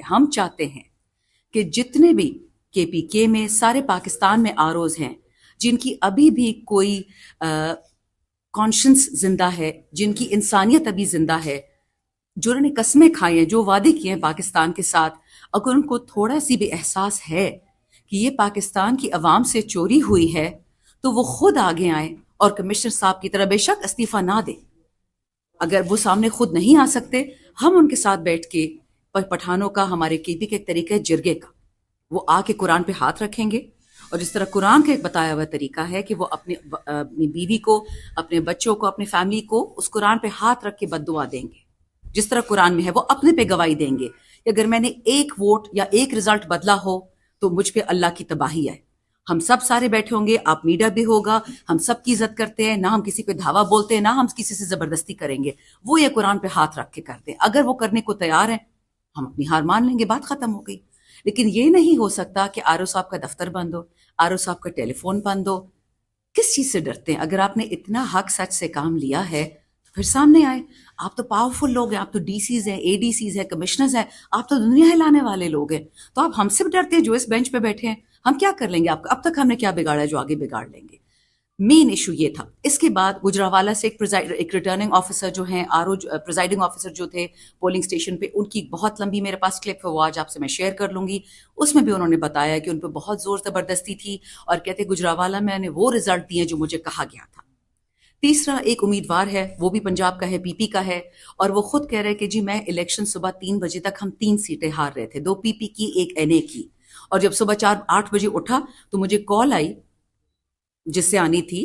ہم چاہتے ہیں کہ جتنے بھی کے پی کے میں سارے پاکستان میں آروز ہیں جن کی ابھی بھی کوئی کانشنس زندہ ہے، جن کی انسانیت ابھی زندہ ہے، جنہوں نے قسمیں کھائی ہیں، جو وعدے کیے ہیں پاکستان کے ساتھ، اگر ان کو تھوڑا سی بھی احساس ہے کہ یہ پاکستان کی عوام سے چوری ہوئی ہے تو وہ خود آگے آئیں اور کمشنر صاحب کی طرح بے شک استعفیٰ نہ دیں۔ اگر وہ سامنے خود نہیں آ سکتے، ہم ان کے ساتھ بیٹھ کے پٹھانوں کا، ہمارے کے پی کے ایک طریقہ ہے جرگے کا، وہ آ کے قرآن پہ ہاتھ رکھیں گے، اور جس طرح قرآن کا ایک بتایا ہوا طریقہ ہے کہ وہ اپنی بیوی کو، اپنے بچوں کو، اپنے فیملی کو اس قرآن پہ ہاتھ رکھ کے بد دعا دیں گے، جس طرح قرآن میں ہے وہ اپنے پہ گواہی دیں گے کہ اگر میں نے ایک ووٹ یا ایک رزلٹ بدلا ہو تو مجھ پہ اللہ کی تباہی ہے۔ ہم سب سارے بیٹھے ہوں گے، آپ میڈیا بھی ہوگا، ہم سب کی عزت کرتے ہیں، نہ ہم کسی پہ دھاوا بولتے ہیں، نہ ہم کسی سے زبردستی کریں گے، وہ یہ قرآن پہ ہاتھ رکھ کے کرتے ہیں۔ اگر وہ کرنے کو تیار ہیں ہم اپنی ہار مان لیں گے، بات ختم ہو گئی۔ لیکن یہ نہیں ہو سکتا کہ آر او صاحب کا دفتر بند ہو، آر او صاحب کا ٹیلی فون بند ہو۔ کس چیز سے ڈرتے ہیں؟ اگر آپ نے اتنا حق سچ سے کام لیا ہے تو پھر سامنے آئے۔ آپ تو پاورفل لوگ ہیں، آپ تو ڈی سیز ہیں، اے ڈی سیز ہیں، کمشنرز ہیں، آپ تو دنیا ہلانے والے لوگ ہیں، تو آپ ہم سے بھی ڈرتے ہیں جو اس بینچ پہ بیٹھے ہیں؟ ہم کیا کر لیں گے آپ کا؟ اب تک ہم نے کیا بگاڑا ہے جو آگے بگاڑ لیں گے؟ مین ایشو یہ تھا۔ اس کے بعد گجرانوالہ سے ایک ریٹرننگ آفیسر جو ہیں، آر او پریزائڈنگ آفیسر جو تھے پولنگ اسٹیشن پہ، ان کی بہت لمبی میرے پاس کلپ ہے، وہ آج آپ سے میں شیئر کر لوں گی۔ اس میں بھی انہوں نے بتایا کہ ان پہ بہت زور زبردستی تھی، اور کہتے گجرانوالہ میں نے وہ رزلٹ دیے جو مجھے کہا گیا تھا۔ تیسرا ایک امیدوار ہے، وہ بھی پنجاب کا ہے، پی پی کا ہے، اور وہ خود کہہ رہے کہ جی میں الیکشن صبح 3 بجے تک ہم 3 سیٹیں ہار رہے تھے، 2 پی پی کی، 1 این اے کی، اور جب صبح 8 بجے اٹھا تو مجھے کال آئی جس سے آنی تھی،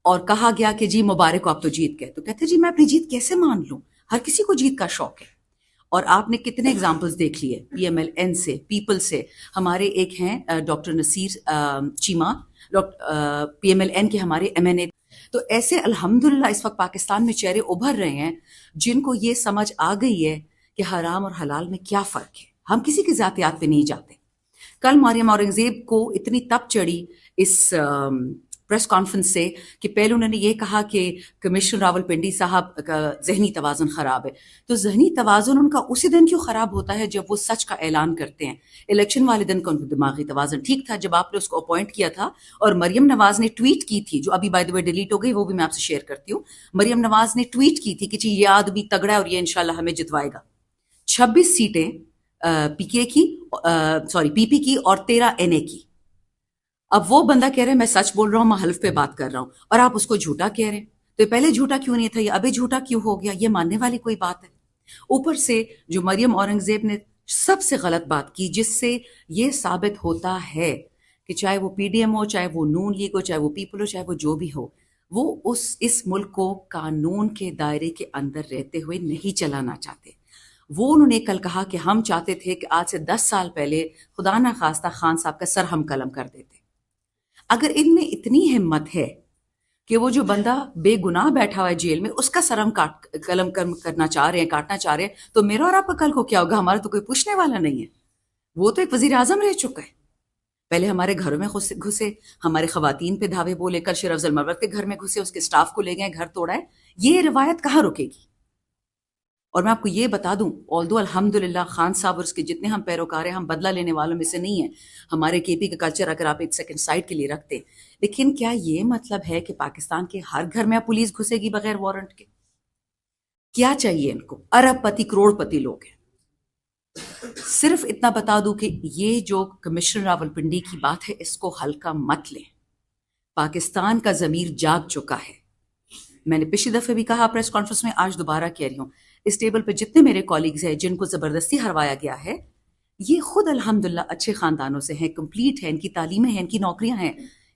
اور کہا گیا کہ جی مبارک ہو آپ تو جیت گئے۔ تو کہتے جی میں اپنی جیت کیسے مان لوں؟ ہر کسی کو جیت کا شوق ہے۔ اور آپ نے کتنے ایگزامپلز دیکھ لیے، پی ایم ایل این سے، پیپل سے، ہمارے ایک ہیں doctor Naseer Cheema, P M L N کے ہمارے ایم این اے۔ تو ایسے الحمدللہ اس وقت پاکستان میں چہرے ابھر رہے ہیں جن کو یہ سمجھ آ گئی ہے کہ حرام اور حلال میں کیا فرق ہے۔ ہم کسی کی ذاتیات پہ نہیں جاتے۔ کل مریم اورنگزیب کو اتنی تپ چڑھی اس پریس کانفرنس سے کہ پہلے انہوں نے یہ کہا کہ کمشنر راولپنڈی صاحب کا ذہنی توازن خراب ہے۔ تو ذہنی توازن ان کا اسی دن کیوں خراب ہوتا ہے جب وہ سچ کا اعلان کرتے ہیں؟ الیکشن والے دن کا ان کا دماغی توازن ٹھیک تھا جب آپ نے اس کو اپوائنٹ کیا تھا، اور مریم نواز نے ٹویٹ کی تھی، جو ابھی بائی دی وے ڈیلیٹ ہو گئی، وہ بھی میں آپ سے شیئر کرتی ہوں۔ مریم نواز نے ٹویٹ کی تھی کہ جی یہ آدمی تگڑا ہے اور یہ انشاءاللہ ہمیں جتوائے گا۔ 26 سیٹیں پی کے کی، پی پی کی، اور 13 این اے کی۔ اب وہ بندہ کہہ رہے ہیں میں سچ بول رہا ہوں، میں حلف پہ بات کر رہا ہوں، اور آپ اس کو جھوٹا کہہ رہے ہیں۔ تو یہ پہلے جھوٹا کیوں نہیں تھا، یہ ابھی جھوٹا کیوں ہو گیا؟ یہ ماننے والی کوئی بات ہے؟ اوپر سے جو مریم اورنگزیب نے سب سے غلط بات کی، جس سے یہ ثابت ہوتا ہے کہ چاہے وہ پی ڈی ایم ہو، چاہے وہ نون لیگ ہو، چاہے وہ پیپل ہو، چاہے وہ جو بھی ہو، وہ اس ملک کو قانون کے دائرے کے اندر رہتے ہوئے نہیں چلانا چاہتے۔ وہ انہوں نے کل کہا کہ ہم چاہتے تھے کہ آج سے 10 سال پہلے خدا نہ خواستہ خان صاحب کا سر ہم قلم کر دیتے۔ اگر ان میں اتنی ہمت ہے کہ وہ جو بندہ بے گناہ بیٹھا ہوا ہے جیل میں، اس کا سر ہم قلم کرنا چاہ رہے ہیں، کاٹنا چاہ رہے ہیں، تو میرا اور آپ کا کل کو کیا ہوگا؟ ہمارا تو کوئی پوچھنے والا نہیں ہے۔ وہ تو ایک وزیر اعظم رہ چکا ہے، پہلے ہمارے گھروں میں گھسے، ہمارے خواتین پہ دھاوے بولے، کل شیر افضل مرود کے گھر میں گھسے، اس کے سٹاف کو لے گئے، گھر توڑا ہے۔ یہ روایت کہاں رکے گی؟ اور میں آپ کو یہ بتا دوں، آلدو الحمدللہ خان صاحب اور اس کے جتنے ہم پیروکار ہیں، ہم بدلہ لینے والوں میں سے نہیں ہیں۔ ہمارے کے پی کا کلچر اگر آپ ایک سیکنڈ سائڈ کے لیے رکھتے، لیکن کیا یہ مطلب ہے کہ پاکستان کے ہر گھر میں پولیس گھسے گی بغیر وارنٹ کے؟ کیا چاہیے ان کو؟ ارب پتی کروڑ پتی لوگ ہیں۔ صرف اتنا بتا دوں کہ یہ جو کمشنر راولپنڈی کی بات ہے، اس کو ہلکا مت لیں۔ پاکستان کا ضمیر جاگ چکا ہے۔ میں نے پچھلی دفعہ بھی کہا پریس کانفرنس میں، آج دوبارہ کہہ رہی ہوں، اس ٹیبل پہ جتنے میرے کالیگز ہیں جن کو زبردستی ہروایا گیا ہے، یہ خود الحمدللہ اچھے خاندانوں سے ہیں، کمپلیٹ ہیں، ان کی تعلیمیں ہیں، ان کی نوکریاں ہیں،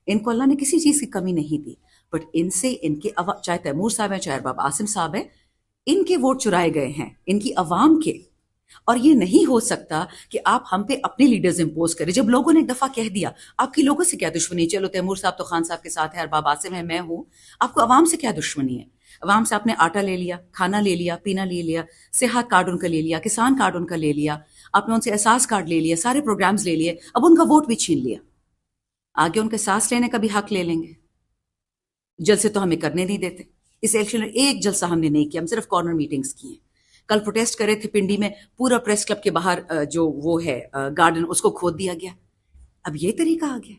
ان کو اللہ نے کسی چیز کی کمی نہیں دی۔ بٹ ان سے ان کے چاہے تیمور صاحب ہیں، چاہے ارباب عاصم صاحب ہیں، ان کے ووٹ چرائے گئے ہیں، ان کی عوام کے۔ اور یہ نہیں ہو سکتا کہ آپ ہم پہ اپنے لیڈرز امپوز کریں۔ جب لوگوں نے ایک دفعہ کہہ دیا، آپ کی لوگوں سے کیا دشمنی؟ چلو تیمور صاحب تو خان صاحب کے ساتھ ہے، ارباب عاصم ہے، میں ہوں، آپ کو عوام سے کیا دشمنی ہے؟ عوام سے آپ نے آٹا لے لیا، کھانا لے لیا، پینا لے لیا، صحت کارڈ ان کا لے لیا، کسان کارڈ ان کا لے لیا، آپ نے ان سے احساس کارڈ لے لیا، سارے پروگرامز لے لیے، اب ان کا ووٹ بھی چھین لیا۔ آگے ان کے سانس لینے کا بھی حق لے لیں گے۔ جلسے تو ہمیں کرنے نہیں دیتے۔ اس الیکشن میں ایک جلسہ ہم نے نہیں کیا، ہم صرف کارنر میٹنگز کی ہیں۔ کل پروٹیسٹ کرے تھے پنڈی میں، پورا پریس کلب کے باہر جو وہ ہے گارڈن، اس کو کھود دیا گیا. اب یہ طریقہ آ گیا.